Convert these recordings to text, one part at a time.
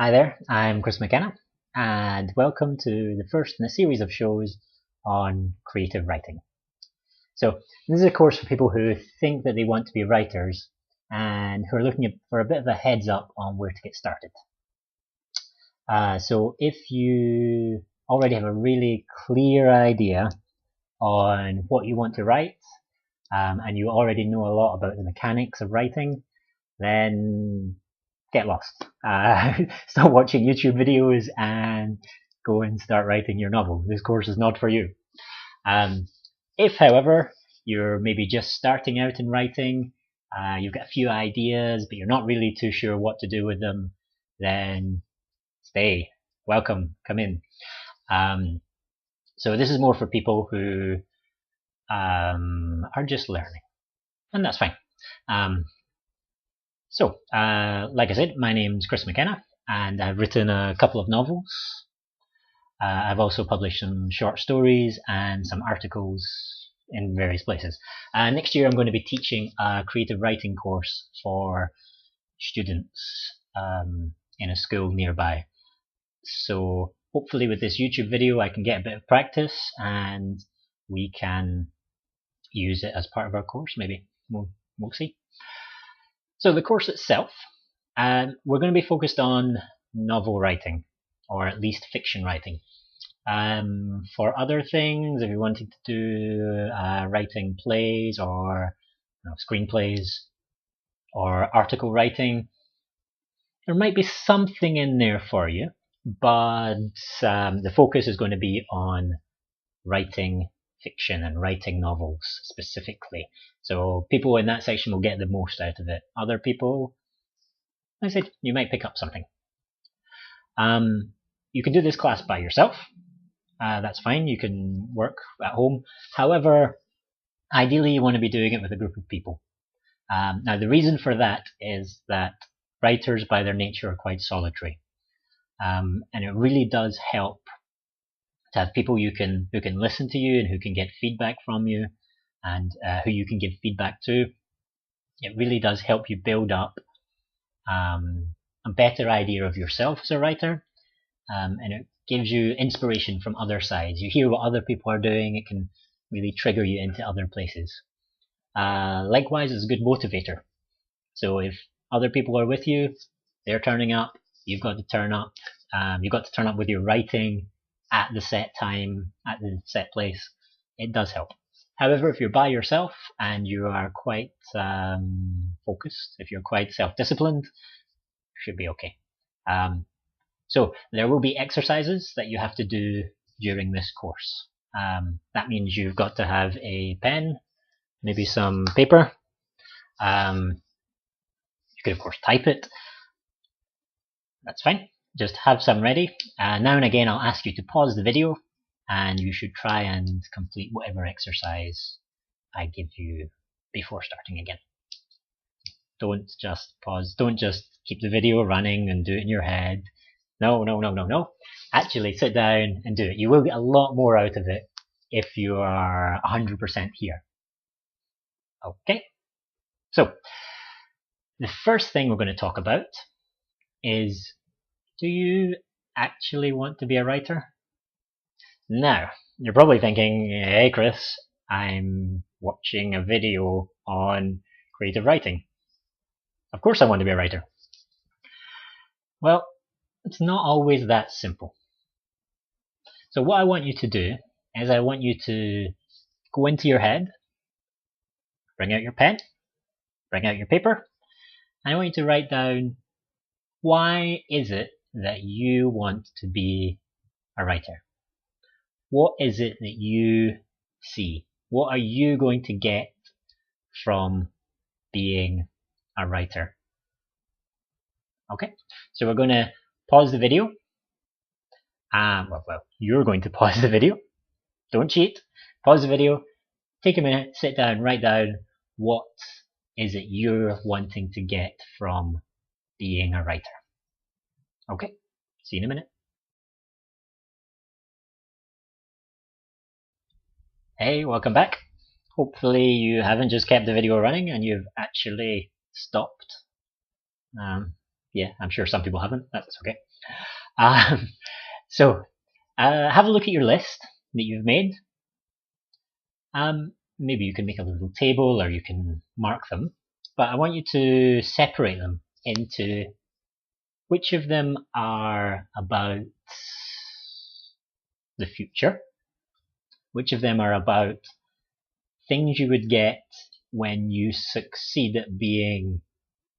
Hi there, I'm McKenna, and welcome to the first in a series of shows on creative writing. So, this is a course for people who think that they want to be writers and who are looking for a bit of a heads up on where to get started. So, if you already have a really clear idea on what you want to write, and you already know a lot about the mechanics of writing, then get lost. Stop watching YouTube videos and go and start writing your novel. This course is not for you. If, however, you're maybe just starting out in writing, you've got a few ideas, but you're not really too sure what to do with them, then stay. Welcome. Come in. So this is more for people who are just learning, and that's fine. Like I said, my name's McKenna, and I've written a couple of novels. I've also published some short stories and some articles in various places. Next year I'm going to be teaching a creative writing course for students in a school nearby. So hopefully with this YouTube video I can get a bit of practice and we can use it as part of our course, maybe. We'll see. So the course itself, we're going to be focused on novel writing, or at least fiction writing. For other things, if you're wanting to do writing plays or screenplays or article writing, there might be something in there for you, but the focus is going to be on writing fiction and writing novels specifically. So people in that section will get the most out of it. Other people, like I said, you might pick up something. You can do this class by yourself. That's fine. You can work at home. However, ideally you want to be doing it with a group of people. Now the reason for that is that writers by their nature are quite solitary. And it really does help to have people who can listen to you and who can get feedback from you and who you can give feedback to. It really does help you build up a better idea of yourself as a writer, and it gives you inspiration from other sides. You hear what other people are doing, it can really trigger you into other places. Likewise, it's a good motivator. So if other people are with you, they're turning up, you've got to turn up. You've got to turn up with your writing at the set time, at the set place. It does help. However, if you're by yourself and you are quite focused, if you're quite self-disciplined, should be okay. So there will be exercises that you have to do during this course. That means you've got to have a pen, maybe some paper. You could of course type it. That's fine. Just have some ready. Now and again I'll ask you to pause the video and you should try and complete whatever exercise I give you before starting again. Don't just pause. Don't just keep the video running and do it in your head. No. Actually sit down and do it. You will get a lot more out of it if you are 100% here. Okay? So, the first thing we're going to talk about is, do you actually want to be a writer? Now, you're probably thinking, hey Chris, I'm watching a video on creative writing. Of course I want to be a writer. Well, it's not always that simple. So what I want you to do is I want you to go into your head, bring out your pen, bring out your paper, and I want you to write down, why is it that you want to be a writer? What is it that you see? What are you going to get from being a writer? Okay, so we're going to pause the video. Well, you're going to pause the video. Don't cheat. Pause the video. Take a minute, sit down, write down what is it you're wanting to get from being a writer. Okay, see you in a minute. Hey, welcome back. Hopefully you haven't just kept the video running and you've actually stopped. Yeah, I'm sure some people haven't. That's okay. Um, so have a look at your list that you've made. Maybe you can make a little table or you can mark them, but I want you to separate them into which of them are about the future, which of them are about things you would get when you succeed at being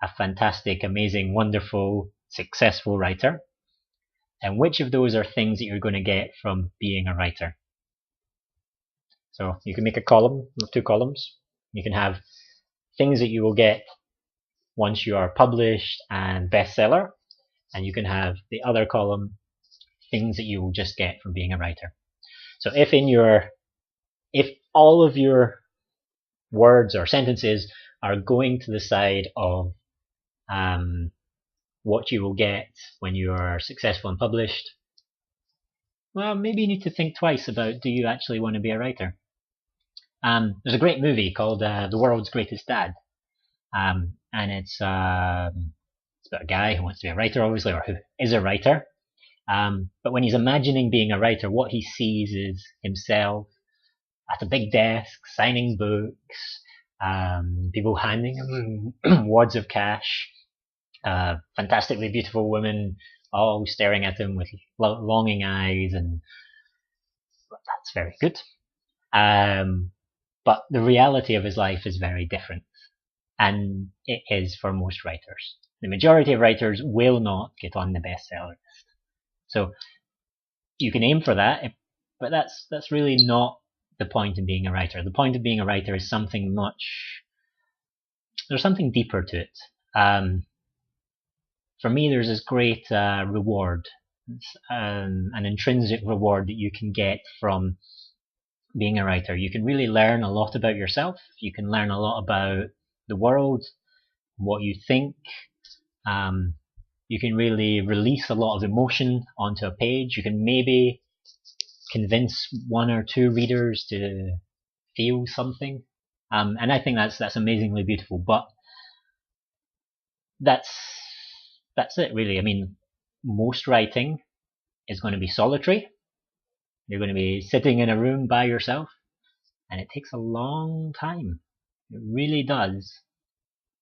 a fantastic, amazing, wonderful, successful writer, and which of those are things that you're going to get from being a writer. So you can make a column of 2 columns. You can have things that you will get once you are published and bestseller, and you can have the other column, things that you will just get from being a writer. So if all of your words or sentences are going to the side of what you will get when you are successful and published, well, maybe you need to think twice about, do you actually want to be a writer? There's a great movie called The World's Greatest Dad, and it's about a guy who wants to be a writer, obviously, or who is a writer. But when he's imagining being a writer, what he sees is himself at a big desk, signing books, people handing him wads of cash, fantastically beautiful women all staring at him with longing eyes, and that's very good. But the reality of his life is very different, and it is for most writers. The majority of writers will not get on the bestseller list. So you can aim for that, but that's really not the point of being a writer. The point of being a writer is something there's something deeper to it. For me, there's this great reward, an intrinsic reward that you can get from being a writer. You can really learn a lot about yourself. You can learn a lot about the world, what you think. You can really release a lot of emotion onto a page. You can maybe convince 1 or 2 readers to feel something. And I think that's amazingly beautiful. But that's it, really. I mean, most writing is going to be solitary. You're going to be sitting in a room by yourself, and it takes a long time. It really does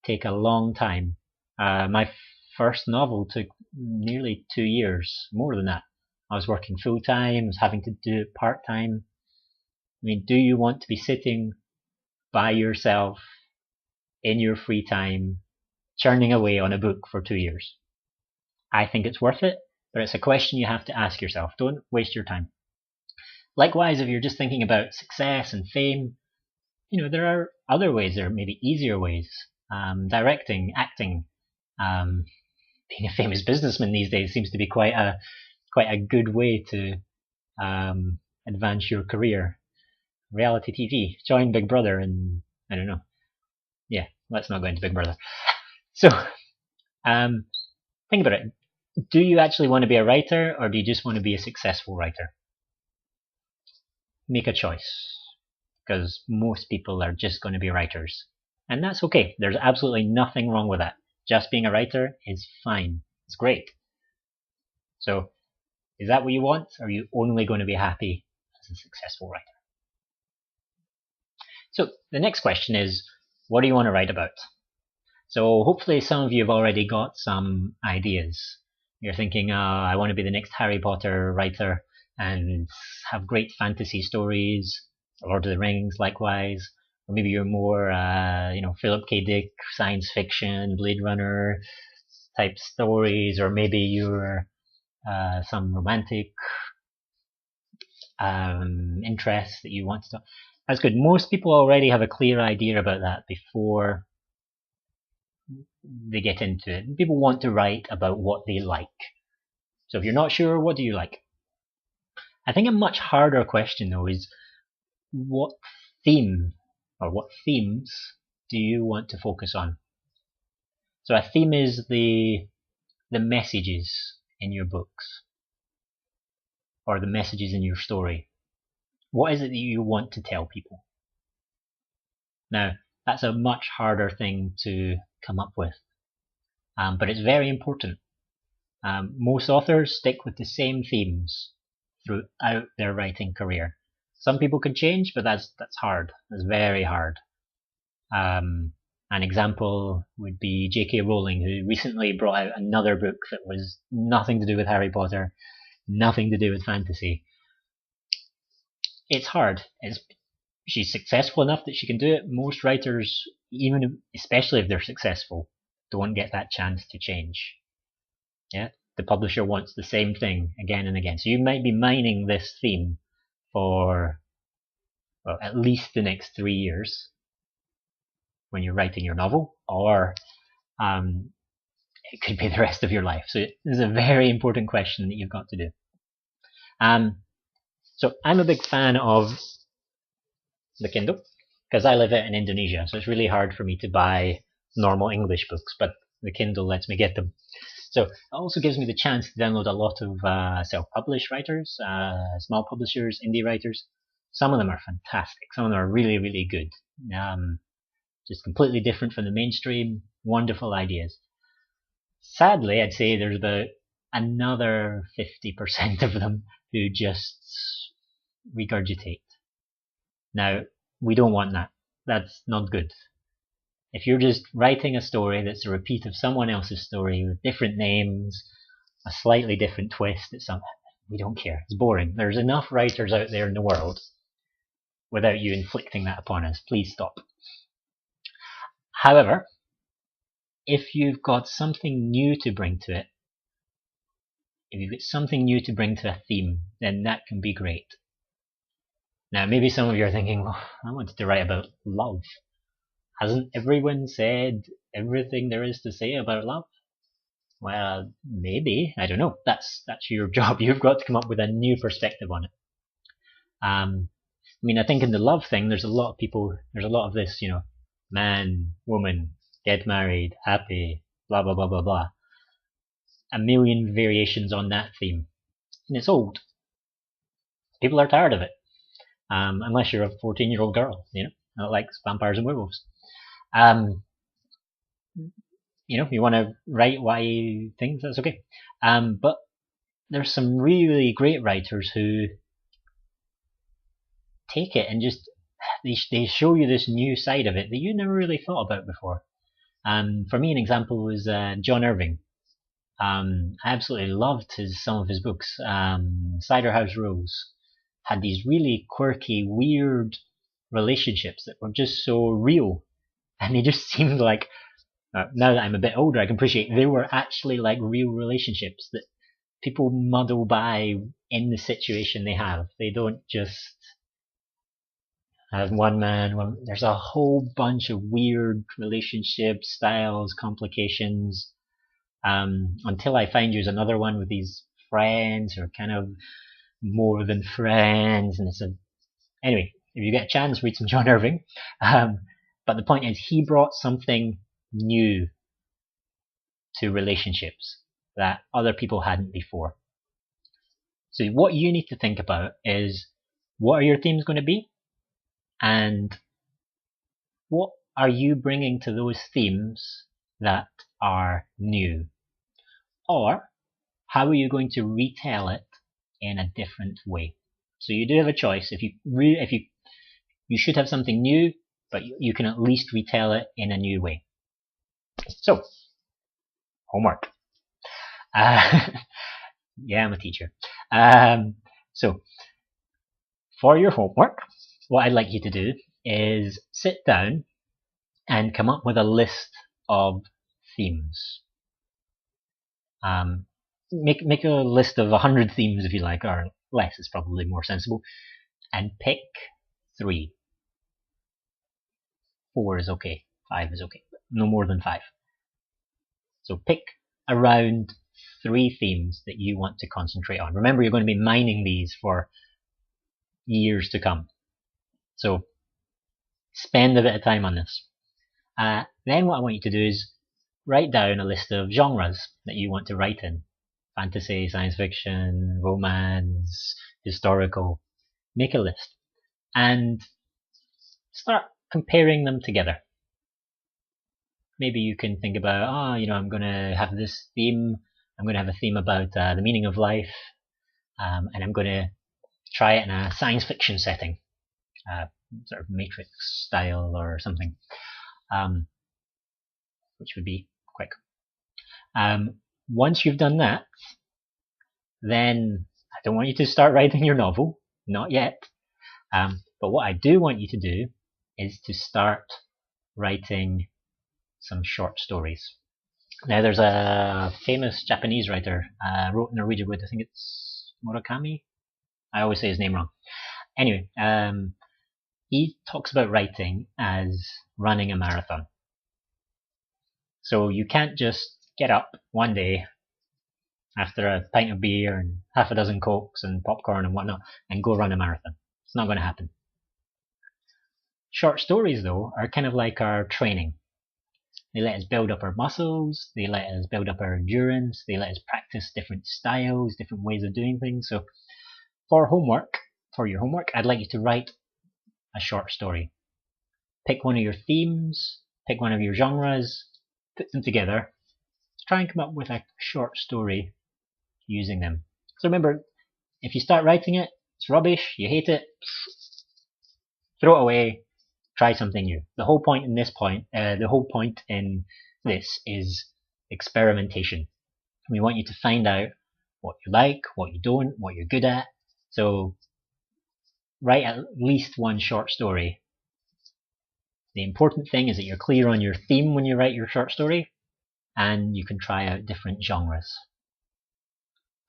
take a long time. My first novel took nearly 2 years, more than that. I was working full time, I was having to do it part time. I mean, do you want to be sitting by yourself in your free time, churning away on a book for 2 years? I think it's worth it, but it's a question you have to ask yourself. Don't waste your time. Likewise, if you're just thinking about success and fame, there are other ways, there are maybe easier ways. Directing, acting, being a famous businessman these days seems to be quite a good way to advance your career. Reality TV, join Big Brother, and I don't know. Yeah, let's not go into Big Brother. So, think about it. Do you actually want to be a writer, or do you just want to be a successful writer? Make a choice, because most people are just going to be writers. And that's okay. There's absolutely nothing wrong with that. Just being a writer is fine. It's great. So, is that what you want? Or are you only going to be happy as a successful writer? So, the next question is, what do you want to write about? So, hopefully some of you have already got some ideas. You're thinking, I want to be the next Harry Potter writer and have great fantasy stories, Lord of the Rings likewise, or maybe you're more, Philip K. Dick, science fiction, Blade Runner type stories, or maybe you're some romantic interest that you want to. That's good. Most people already have a clear idea about that before they get into it. People want to write about what they like. So if you're not sure, what do you like? I think a much harder question though is, what theme or what themes do you want to focus on? So a theme is the messages in your books or the messages in your story. What is it that you want to tell people? Now, that's a much harder thing to come up with, but it's very important. Most authors stick with the same themes throughout their writing career. Some people can change, but that's hard. That's very hard. An example would be J.K. Rowling, who recently brought out another book that was nothing to do with Harry Potter, nothing to do with fantasy. It's hard. She's successful enough that she can do it. Most writers, especially if they're successful, don't get that chance to change. Yeah, the publisher wants the same thing again and again. So you might be mining this theme for, well, at least the next 3 years when you're writing your novel, or it could be the rest of your life. So this is a very important question that you've got to do. So I'm a big fan of the Kindle because I live out in Indonesia, so it's really hard for me to buy normal English books, but the Kindle lets me get them. So it also gives me the chance to download a lot of self-published writers, small publishers, indie writers. Some of them are fantastic. Some of them are really, really good. Just completely different from the mainstream. Wonderful ideas. Sadly, I'd say there's about another 50% of them who just regurgitate. Now, we don't want that. That's not good. If you're just writing a story that's a repeat of someone else's story with different names, a slightly different twist, we don't care. It's boring. There's enough writers out there in the world without you inflicting that upon us. Please stop. However, if you've got something new to bring to it, if you've got something new to bring to a theme, then that can be great. Now, maybe some of you are thinking, well, I wanted to write about love. Hasn't everyone said everything there is to say about love? Well, maybe. I don't know. That's your job. You've got to come up with a new perspective on it. I think in the love thing, there's a lot of this, man, woman, get married, happy, blah, blah, blah, blah, blah. A million variations on that theme. And it's old. People are tired of it. Unless you're a 14-year-old girl, that likes vampires and werewolves. You want to write YA things, that's okay. But there's some really great writers who take it and just they show you this new side of it that you never really thought about before. For me, an example was John Irving. I absolutely loved some of his books. Cider House Rules had these really quirky, weird relationships that were just so real, and they just seemed like, now that I'm a bit older, I can appreciate they were actually like real relationships that people muddle by in the situation they have. They don't just have one man. There's a whole bunch of weird relationship styles, complications. Until I find you another one with these friends who are kind of more than friends, and anyway. If you get a chance, read some John Irving. But the point is, he brought something new to relationships that other people hadn't before. So what you need to think about is, what are your themes going to be? And what are you bringing to those themes that are new? Or how are you going to retell it in a different way? So you do have a choice. You should have something new, but you can at least retell it in a new way. So, homework. Yeah, I'm a teacher. So, for your homework, what I'd like you to do is sit down and come up with a list of themes. Make a list of 100 themes if you like, or less is probably more sensible, and pick 3. 4 is okay, 5 is okay, but no more than 5. So pick around 3 themes that you want to concentrate on. Remember, you're going to be mining these for years to come. So spend a bit of time on this. Then what I want you to do is write down a list of genres that you want to write in. Fantasy, science fiction, romance, historical. Make a list. And start comparing them together. Maybe you can think about, I'm going to have this theme I'm going to have a theme about the meaning of life, and I'm going to try it in a science fiction setting, sort of Matrix style or something, which would be quick. Once you've done that, then I don't want you to start writing your novel, not yet. But what I do want you to do is to start writing some short stories. Now, there's a famous Japanese writer wrote in Norwegian wood. I think it's Murakami. I always say his name wrong. Anyway, he talks about writing as running a marathon. So you can't just get up one day after a pint of beer and half a dozen Cokes and popcorn and whatnot and go run a marathon. It's not going to happen. Short stories, though, are kind of like our training. They let us build up our muscles, they let us build up our endurance, they let us practice different styles, different ways of doing things. So for your homework, I'd like you to write a short story. Pick one of your themes, pick one of your genres, put them together, try and come up with a short story using them. So remember, if you start writing it, it's rubbish, you hate it, throw it away, try something new. The whole point in this is experimentation. We want you to find out what you like, what you don't, what you're good at. So write at least one short story. The important thing is that you're clear on your theme when you write your short story, and you can try out different genres.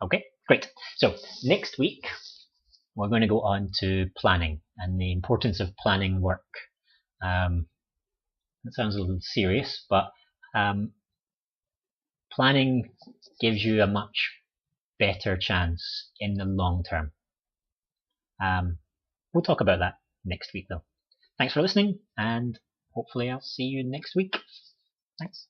Okay, great. So next week, we're going to go on to planning and the importance of planning work. That sounds a little serious, but planning gives you a much better chance in the long term. We'll talk about that next week, though. Thanks for listening, and hopefully I'll see you next week. Thanks.